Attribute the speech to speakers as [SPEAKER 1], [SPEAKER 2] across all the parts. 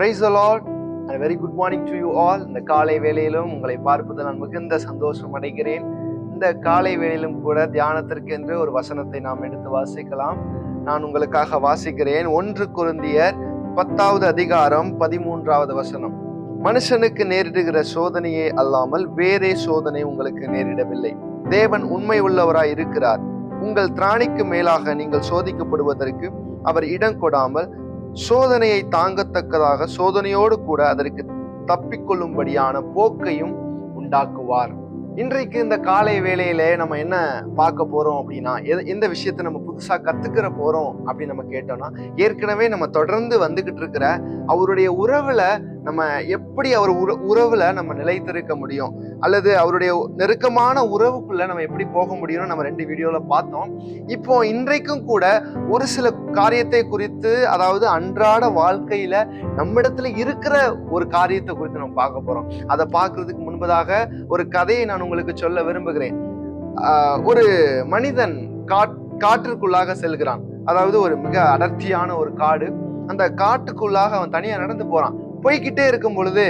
[SPEAKER 1] Praise the Lord and a very good morning to you all. இந்த காலை வேளையிலும் உங்களை பார்ப்பதில் நான் மிகுந்த சந்தோஷம் அடைகிறேன். இந்த காலை வேளையிலும் கூட தியானத்திற்கு என்று ஒரு வசனத்தை நாம் எடுத்து வாசிக்கலாம். நான் உங்களுக்காக வாசிக்கிறேன். 1 கொரிந்தியர் 10வது அதிகாரம் 13வது வசனம். மனுஷனுக்கு நேரிடுகிற சோதனையே அல்லாமல் வேறே சோதனை உங்களுக்கு நேரிடவில்லை. தேவன் உண்மை உள்ளவராய் இருக்கிறார். உங்கள் திராணிக்கு மேலாக நீங்கள் சோதிக்கப்படுவதற்கு அவர் இடம் கொடாமல் சோதனையை தாங்கத்தக்கதாக சோதனையோடு கூட அதற்கு தப்பிக்கொள்ளும்படியான போக்கையும் உண்டாக்குவார். இன்றைக்கு இந்த காலை வேளையில நம்ம என்ன பார்க்க போறோம் அப்படின்னா, எந்த விஷயத்தை நம்ம புதுசா கத்துக்கிற போறோம் அப்படின்னு நம்ம கேட்டோம்னா, ஏற்கனவே நம்ம தொடர்ந்து வந்துகிட்டு இருக்கிற அவருடைய உறவுல நம்ம எப்படி அவர் உறவுல நம்ம நிலைத்திருக்க முடியும், அல்லது அவருடைய நெருக்கமான உறவுக்குள்ள நம்ம எப்படி போக முடியும்னு நம்ம 2 வீடியோல பார்த்தோம். இப்போ இன்றைக்கும் கூட ஒரு சில காரியத்தை குறித்து, அதாவது அன்றாட வாழ்க்கையில நம்மிடத்துல இருக்கிற ஒரு காரியத்தை குறித்து நம்ம பார்க்க போறோம். அதை பார்க்கறதுக்கு முன்பதாக ஒரு கதையை நான் உங்களுக்கு சொல்ல விரும்புகிறேன். ஒரு மனிதன் காற்றுக்குள்ளாக செல்கிறான். அதாவது ஒரு மிக அடர்த்தியான ஒரு காடு. அந்த காட்டுக்குள்ளாக அவன் தனியா நடந்து போறான். போய்கிட்டே இருக்கும் பொழுது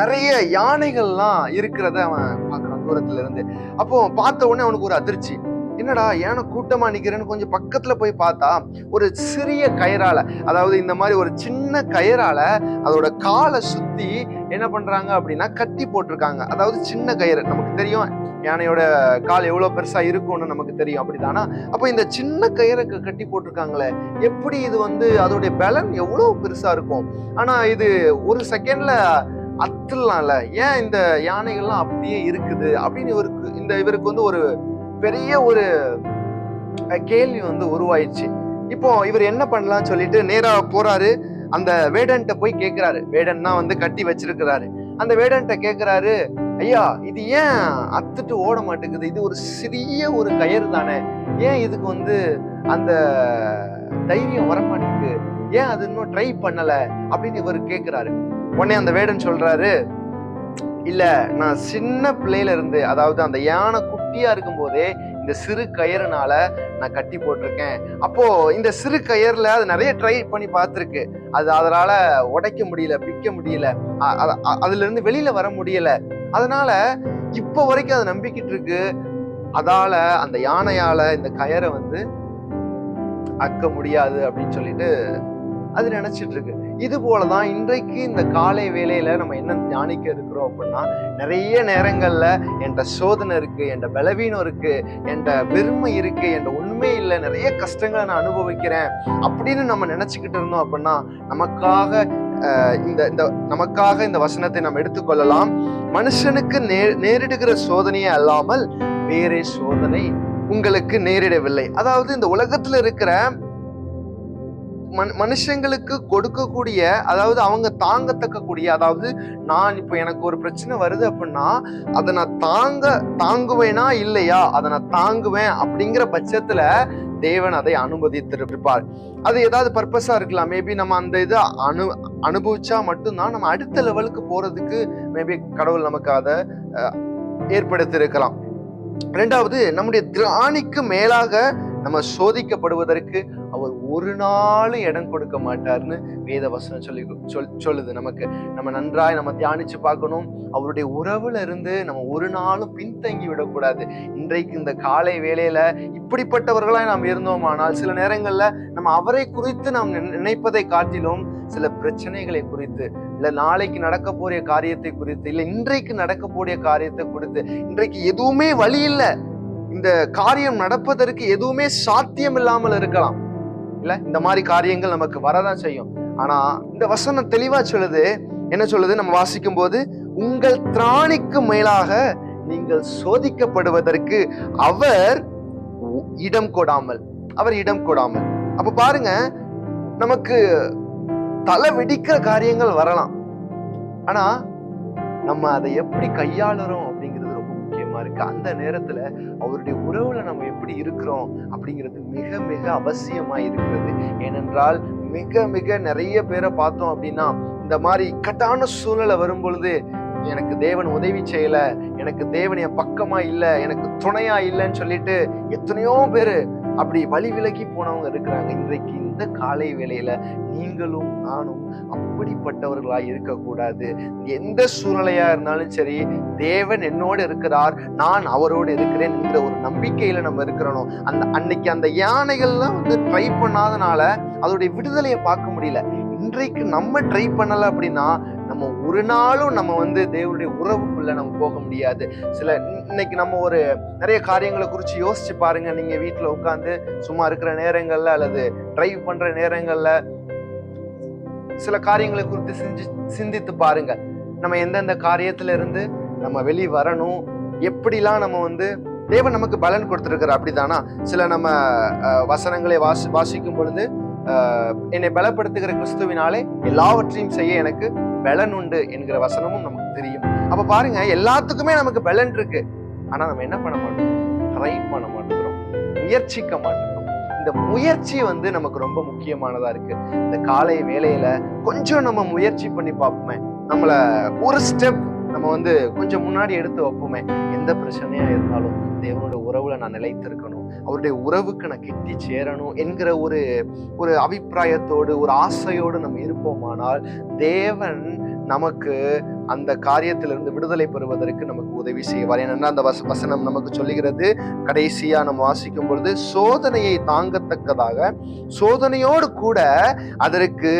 [SPEAKER 1] நிறைய யானைகள்லாம் இருக்கிறத அவன் பார்க்கறான் தூரத்துல இருந்து. அப்போ பார்த்த உடனே அவனுக்கு ஒரு அதிர்ச்சி. என்னடா யானை கூட்டமா நிக்கிறேன்னு கொஞ்சம் பக்கத்துல போய் பார்த்தா ஒரு சிறிய கயிறால, அதாவது இந்த மாதிரி ஒரு சின்ன கயிறால அதோட காலை சுத்தி என்ன பண்றாங்க அப்படின்னா கட்டி போட்டிருக்காங்க. அதாவது சின்ன கயிறு, நமக்கு தெரியும் யானையோட கால் எவ்வளவு பெருசா இருக்கும்னு நமக்கு தெரியும், அப்படிதானா? அப்ப இந்த சின்ன கயிறுக்கு கட்டி போட்டிருக்காங்களே, எப்படி இது அதோடைய பலன் எவ்வளவு பெருசா இருக்கும். ஆனா இது ஒரு செகண்ட்ல அத்துலாம்ல, ஏன் இந்த யானைகள்லாம் அப்படியே இருக்குது அப்படின்னு இவருக்கு ஒரு பெரிய ஒரு கேள்வி உருவாயிடுச்சு. இப்போ இவர் என்ன பண்ணலாம்னு சொல்லிட்டு நேரா போறாரு. அந்த வேடன்ட்ட போய் கேட்கிறாரு. வேடன் தான் கட்டி வச்சிருக்கிறாரு. அந்த வேடன்ட்ட கேட்கிறாரு, ஐயா இது ஏன் அத்துட்டு ஓட மாட்டேங்குது? இது ஒரு சிறிய ஒரு கயிறு தானே, ஏன் இதுக்கு அந்த தைரியம் வர மாட்டேங்குது, ஏன் அது இன்னும் ட்ரை பண்ணல அப்படின்னு இவர் கேட்கிறாரு. உடனே அந்த வேடன் சொல்றாரு, இல்ல நான் சின்ன பிள்ளையில இருந்து, அதாவது அந்த யானை குட்டியா இருக்கும் போதே இந்த சிறு கயிறுனால நான் கட்டி போட்டிருக்கேன். அப்போ இந்த சிறு கயிறுல அது நிறைய ட்ரை பண்ணி பார்த்துருக்கு. அதனால உடைக்க முடியல, பிக்க முடியல, அதுல இருந்து வெளியில வர முடியல. அதனால இப்ப வரைக்கும் அதை நம்பிக்கிட்டு இருக்கு. அதால அந்த யானையால இந்த கயிறை அக்க முடியாது அப்படின்னு சொல்லிட்டு அது நினைச்சிட்டு இருக்கு. இது போலதான் இன்றைக்கு இந்த காலை வேளையில நம்ம என்ன தியானிக்க இருக்கிறோம் அப்படின்னா, நிறைய நேரங்கள்ல என்கிட்ட சோதனை இருக்கு, என்கிட்ட பலவீனம் இருக்கு, என்கிட்ட வெறுமை இருக்கு, என்கிட்ட உண்மை இல்லை, நிறைய கஷ்டங்களை நான் அனுபவிக்கிறேன் அப்படின்னு நம்ம நினைச்சுக்கிட்டு இருந்தோம் அப்படின்னா, நமக்காக இந்த வசனத்தை நம்ம எடுத்துக்கொள்ளலாம். மனுஷனுக்கு நேரிடுகிற சோதனையே அல்லாமல் வேறே சோதனை உங்களுக்கு நேரிடவில்லை. அதாவது இந்த உலகத்துல இருக்கிற மனுஷங்களுக்கு கொடுக்கக்கூடிய, அதாவது அவங்க தாங்கத்தக்கக்கூடிய, அதாவது நான் இப்போ எனக்கு ஒரு பிரச்சனை வருது அப்படின்னா அதை நான் தாங்குவேனா இல்லையா, அதை நான் தாங்குவேன் அப்படிங்கிற பட்சத்துல தேவன் அதை அனுமதித்திருப்பார். அது ஏதாவது பர்பஸா இருக்கலாம். மேபி நம்ம அந்த இதை அனுபவிச்சா மட்டும்தான் நம்ம அடுத்த லெவலுக்கு போறதுக்கு மேபி கடவுள் நமக்கு அதை ஏற்படுத்தி இருக்கலாம். 2வது, நம்முடைய திராணிக்கு மேலாக நம்ம சோதிக்கப்படுவதற்கு அவர் ஒரு நாளும் இடம் கொடுக்க மாட்டார்னு வேத வசனம் சொல்லுது நமக்கு. நம்ம நன்றாய் நம்ம தியானிச்சு பார்க்கணும். அவருடைய உறவுல இருந்து நம்ம ஒரு நாளும் பின்தங்கி விடக்கூடாது. இன்றைக்கு இந்த காலை வேளையில இப்படிப்பட்டவர்களாய் நாம் இருந்தோமானால், சில நேரங்கள்ல நம்ம அவரை குறித்து நாம் நினைப்பதை காட்டிலும் சில பிரச்சனைகளை குறித்து, இல்ல நாளைக்கு நடக்க போற காரியத்தை குறித்து, இல்ல இன்றைக்கு நடக்க போற காரியத்தை குறித்து, இன்றைக்கு எதுவுமே வழி இல்லை, இந்த காரியம் நடப்பதற்கு எதுவுமே சாத்தியம் இல்லாமல் இருக்கலாம், இல்ல இந்த மாதிரி காரியங்கள் நமக்கு வரதான் செய்யும். ஆனா இந்த வசனம் தெளிவா சொல்லுது. என்ன சொல்லுது? நம்ம வாசிக்கும் போது, உங்கள் திராணிக்கு மேலாக நீங்கள் சோதிக்கப்படுவதற்கு அவர் இடம் கொடாமல். அப்ப பாருங்க, நமக்கு தலை வெடிக்கிற காரியங்கள் வரலாம். ஆனா நம்ம அதை எப்படி கையாளுறோம் அப்படிங்கிறது ரொம்ப முக்கியமா இருக்கு. அந்த நேரத்துல அவருடைய உறவுல நம்ம எப்படி இருக்கிறோம் அப்படிங்கிறது மிக மிக அவசியமா இருக்கிறது. ஏனென்றால் மிக மிக நிறைய பேரை பார்த்தோம் அப்படின்னா, இந்த மாதிரி இக்கட்டான சூழ்நிலை வரும் பொழுது, எனக்கு தேவன் உதவி செய்யல, எனக்கு தேவன் என் பக்கமா இல்லை, எனக்கு துணையா இல்லைன்னு சொல்லிட்டு எத்தனையோ பேரு அப்படி வழி விலகி போனவங்க இருக்கிறாங்க. இன்றைக்கு இந்த காலை வேளையில நீங்களும் நானும் அப்படிப்பட்டவர்களாய் இருக்கக்கூடாது. எந்த சூழ்நிலையா இருந்தாலும் சரி, தேவன் என்னோடு இருக்கிறார், நான் அவரோடு இருக்கிறேன் என்ற ஒரு நம்பிக்கையில நம்ம இருக்கிறோம். அன்னைக்கு அந்த யானைகள்லாம் ட்ரை பண்ணாதனால அதோடைய விடுதலையை பார்க்க முடியல. இன்றைக்கு நம்ம ட்ரை பண்ணல அப்படின்னா நம்ம ஒரு நாளும் நம்ம தேவனுடைய உறவுக்குள்ள நம்ம போக முடியாது. இன்னைக்கு நம்ம ஒரு நிறைய காரியங்களை குறித்து யோசிச்சு பாருங்க. நீங்க வீட்டுல உட்காந்து சும்மா இருக்கிற நேரங்கள்ல அல்லது டிரைவ் பண்ற நேரங்கள்ல சில காரியங்களை குறித்து சிந்தித்து பாருங்க. நம்ம எந்தெந்த காரியத்துல இருந்து நம்ம வெளியே வரணும், எப்படிலாம் நம்ம தேவன் நமக்கு பலன் கொடுத்திருக்கிற அப்படித்தானா? சில நம்ம வசனங்களை வாசிக்கும் பொழுது என்னை பலப்படுத்துகிற கிறிஸ்துவினாலே எல்லாவற்றையும் செய்ய எனக்கு பலன் உண்டு என்கிற வசனமும் நமக்கு தெரியும். அப்ப பாருங்க, எல்லாத்துக்குமே நமக்கு பலன் இருக்கு. ஆனா நம்ம என்ன பண்ண மாட்டோம்? ட்ரை பண்ண மாட்டோம், முயற்சிக்க மாட்டோம். இந்த முயற்சி நமக்கு ரொம்ப முக்கியமானதா இருக்கு. இந்த காலை வேளையில கொஞ்சம் நம்ம முயற்சி பண்ணி பார்ப்போமே. நம்மள ஒரு ஸ்டெப் நம்ம கொஞ்சம் முன்னாடி எடுத்து வைப்போமே. எந்த பிரச்சனையா இருந்தாலும் தேவனோட உறவுல நான் நிலைத்திருக்கணும், அவருடைய உறவுக்கு நான் கிட்டி சேரணும் என்கிற ஒரு அபிப்பிராயத்தோடு ஒரு ஆசையோடு நம்ம இருப்போமானால் தேவன் நமக்கு அந்த காரியத்திலிருந்து விடுதலை பெறுவதற்கு நமக்கு உதவி செய்வார். ஏன்னா அந்த வசனம் நமக்கு சொல்லுகிறது, கடைசியா நம்ம வாசிக்கும் பொழுது, சோதனையை தாங்கத்தக்கதாக சோதனையோடு கூட அதற்கு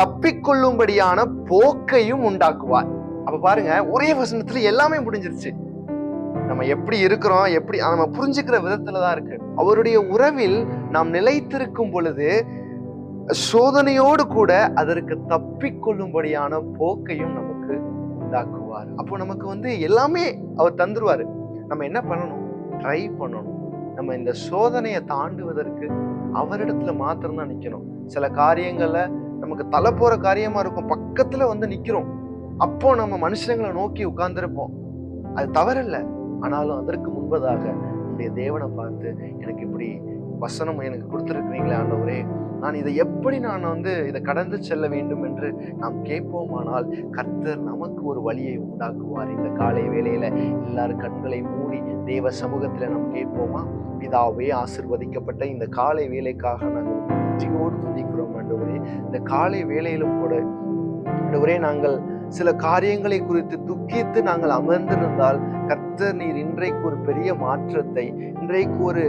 [SPEAKER 1] தப்பிக்கொள்ளும்படியான போக்கையும் உண்டாக்குவார். அப்ப பாருங்க, ஒரே வசனத்துல எல்லாமே முடிஞ்சிருச்சு. நம்ம எப்படி இருக்கிறோம், எப்படி நம்ம புரிஞ்சுக்கிற விதத்துலதான் இருக்கு. அவருடைய உறவில் நாம் நிலைத்திருக்கும் பொழுது சோதனையோடு கூட அதற்கு தப்பிக்கொள்ளும்படியான போக்கையும் நமக்கு உண்டாக்குவார். அப்போ நமக்கு எல்லாமே அவர் தந்துருவாரு. நம்ம என்ன பண்ணணும்? ட்ரை பண்ணணும். நம்ம இந்த சோதனையை தாண்டுவதற்கு அவரிடத்துல மாத்திரம்தான் நிக்கணும். சில காரியங்கள்ல நமக்கு தலை போற காரியமா இருக்கும், பக்கத்துல நிக்கிறோம். அப்போ நம்ம மனுஷங்களை நோக்கி உட்கார்ந்துருப்போம். அது தவறில்லை. ஆனாலும் அதற்கு முன்பதாக நம்முடைய தேவனை பார்த்து, எனக்கு இப்படி வசனம் எனக்கு கொடுத்திருக்கிறீங்களே ஆண்டவரே, நான் இதை எப்படி நான் இதை கடந்து செல்ல வேண்டும் என்று நாம் கேட்போமானால் கர்த்தர் நமக்கு ஒரு வழியை உண்டாக்குவார். இந்த காலை வேளையில எல்லாரும் கண்களை மூடி தேவ சமூகத்துல நாம் கேட்போமா? பிதாவே, ஆசீர்வதிக்கப்பட்ட இந்த காலை வேலைக்காக நாங்கள் நன்றியோடு துதிக்கிறோம் ஆண்டவரே. இந்த காலை வேளையிலும் கூட ஆண்டவரே, நாங்கள் சில காரியங்களை குறித்து துக்கித்து நாங்கள் அமர்ந்திருந்தால் கர்த்தர் நீர் இன்றைக்கு ஒரு பெரிய மாற்றத்தை, இன்றைக்கு ஒரு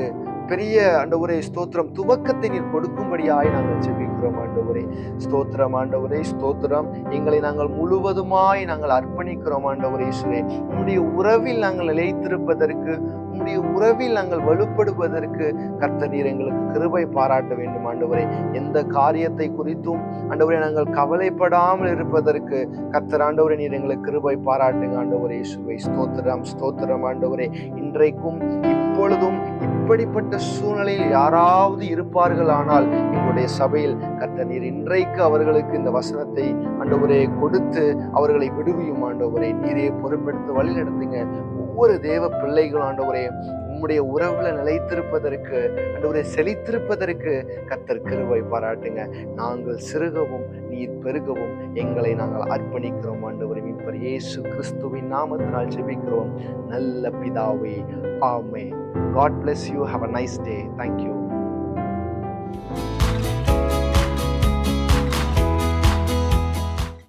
[SPEAKER 1] பெரிய ஆண்டவரே ஸ்தோத்திரம் துவக்கத்தை நீர் கொடுக்கும்படியாய் நாங்கள் ஜெபிக்கிறோம் ஆண்டவரே. ஸ்தோத்திரம் ஆண்டவரே, ஸ்தோத்திரம். எங்களை நாங்கள் முழுவதுமாய் நாங்கள் அர்ப்பணிக்கிறோம் ஆண்டவரே. இயேசுவே, உம்முடைய உறவில் நாங்கள் நிலைத்திருப்பதற்கு, உம்முடைய உறவில் நாங்கள் வலுப்படுவதற்கு கர்த்தர் நீர் எங்களுக்கு கிருபை பாராட்ட வேண்டும் ஆண்டவரே. எந்த காரியத்தை குறித்தும் ஆண்டவரே நாங்கள் கவலைப்படாமல் இருப்பதற்கு கர்த்தர் ஆண்டவரே நீர் எங்களுக்கு கிருபை பாராட்டுங்க ஆண்டவரே. இயேசுவே, ஸ்தோத்திரம், ஸ்தோத்திரம் ஆண்டவரே. இன்றைக்கும் இப்பொழுதும் இப்படிப்பட்ட சூழ்நிலையில் யாராவது இருப்பார்கள் ஆனால் எங்களுடைய சபையில் கர்த்தர் நீர் இன்றைக்கு அவர்களுக்கு இந்த வசனத்தை ஆண்டவரே கொடுத்து அவர்களை விடுவியும் ஆண்டவரே. நீரே பொறுப்பெடுத்து வழி நடத்துங்க. ஒவ்வொரு தேவ பிள்ளைகள் ஆண்டவரே உம்முடைய உறவுல நிலைத்திருப்பதற்கு ஆண்டவரே செழித்திருப்பதற்கு கர்த்தர் கிருபை பாராட்டுங்க. நாங்கள் சிறுகவும் நீர் பெருகவும் எங்களை நாங்கள் அர்ப்பணிக்கிறோம் ஆண்டவரே. மீட்பர் இயேசு கிறிஸ்துவின் நாமத்தினால் ஜெபிக்கிறோம் நல்ல பிதாவே. ஆமென். God bless you. Have a nice day. Thank you.